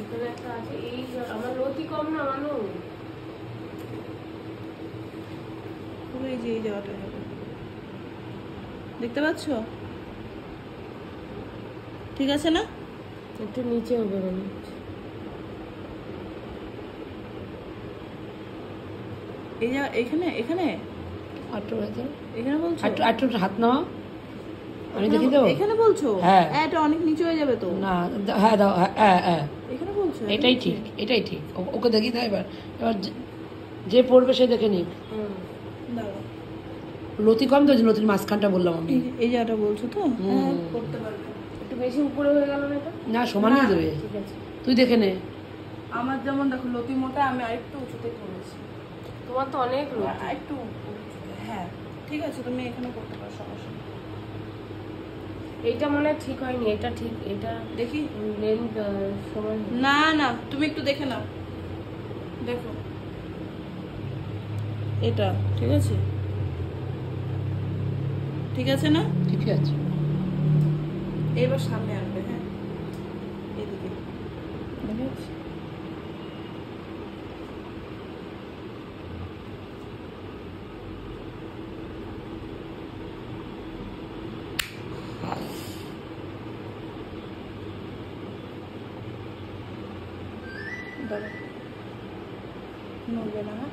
এখানে একটা আছে, এই আমার লতি কম না মানু, পুরো এই যে এই জায়গাটা হবে, দেখতে পাচ্ছ? ঠিক আছে না? একটু নিচে হবে মনে হচ্ছে। এই যা এখানে এখানে এখানে বলছো? একটু হাত নাও, আমি দেখি দেবো। এখানে বলছো? হ্যাঁ, এটা অনেক নিচে হয়ে যাবে তো। না হ্যাঁ দাও, হ্যাঁ হ্যাঁ এখানে বলছো? এটাই ঠিক, এটাই ঠিক। ওকে দেখি না, এবার এবার যে পড়বে সে দেখে নিক। দাঁড়াও, লতি কম তো, লতির মাঝখানটা বললাম আমি। এই জায়গাটা বলছো তো? হ্যাঁ করতে পারবে। একটু বেশি উপরে হয়ে গেল না এটা? না, সমানই দেবে। ঠিক আছে, তুই দেখে নে। আমার যেমন দেখো লতি মোটা, আমি আরেকটু উঁচুতে করেছি। তোমার তো অনেক লতি। আরেকটু হ্যাঁ ঠিক আছে, তুমি এখানে করতে পারো, সমস্যা নেই। এইটা মনে হয় ঠিক হয়নি, এটা ঠিক, এটা দেখি লেন্থ সমান। না না, তুমি একটু দেখে নাও, দেখো এটা ঠিক আছে, ঠিক আছে না? ঠিক আছে, এবার সামনে আনবে। হ্যাঁ এদিকে ঠিক আছে। দাঁড়াও, নড়বে না। হ্যাঁ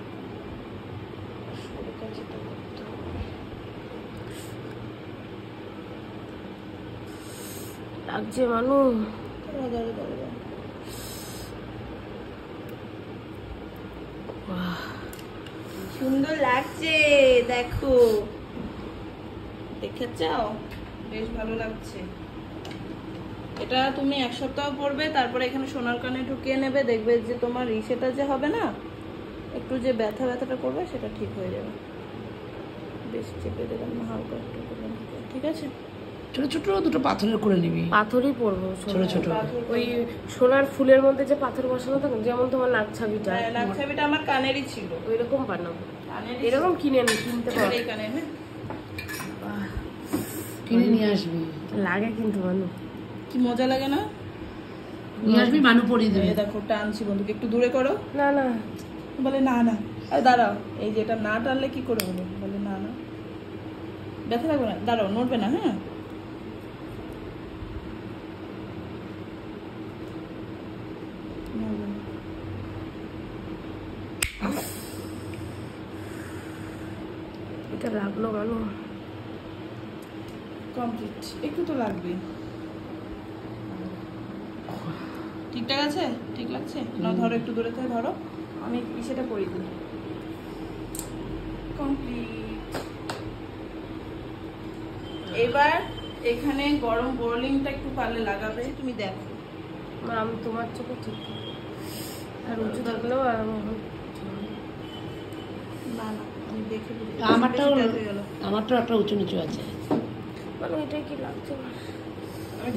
লাগছে মানু। সুন্দর লাগছে, দেখো, দেখে চাও, বেশ ভালো লাগছে। এটা তুমি এক সপ্তাহ পরবে, তারপরে এখানে সোনার কানে ঢুকিয়ে নেবে, দেখবে যে তোমার সেটা যে হবে না, একটু যে ব্যথাটা করবে সেটা ঠিক হয়ে যাবে। বেশ চেপে দেবেন না, হালকা একটু করবেন, ঠিক আছে? ছোট ছোট দুটো পাথরের করে নিবি। পাথরই পরবো, ছোট ছোট ওই সোনার ফুলের মধ্যে যে পাথর বসানো থাকে, যেমন তোমার নাকছাবিটা। নাকছাবিটা আমার কানেরই ছিল, ওই রকম বানাবো, এরকম কিনতে পারো। এই কানের, হ্যাঁ কিনে নিয়ে আসবি। লাগে কিন্তু মানু, কি মজা লাগে না? নিয়ে আসবি, মানু পরিয়ে দেবে। দেখো টানছি, বন্ধুকে একটু দূরে করো। না না বলে না না, দাঁড়াও, এই যে এটা না টানলে কি করে হলো? বলে না না, ব্যথা লাগবে না, দাঁড়াও, নড়বে না। হ্যাঁ নড়বে না। এটা লাগলো মানু, কমপ্লিট, একটু তো লাগবে। ঠিকঠাক আছে? ঠিক লাগছে না? ধরো একটু দূরে থেকে ধরো, আমি সেটা করি দিই। কমপ্লিট। এবার এখানে গরম বোরলিংটা একটু পারলে লাগাবে, তুমি দেখো। আমি তোমার চোখে ঠিক, আর উঁচু থাকলেও আর না না, আমি দেখে আমারটাও একটা উঁচু নিচু আছে। মানে এটা কি লাগছে?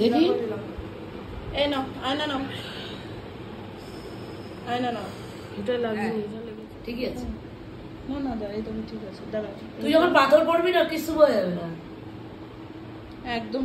দেখি, এই নাও, আয়না নাও, আয়না নাও। এটা লাগছে, এটা লেগেছে। ঠিকই আছে। না না দাঁড়াই, তুমি ঠিক আছে, দাঁড়াও। তুই যখন পাথর পড়বি না, কিছু বোঝা যাবে না একদম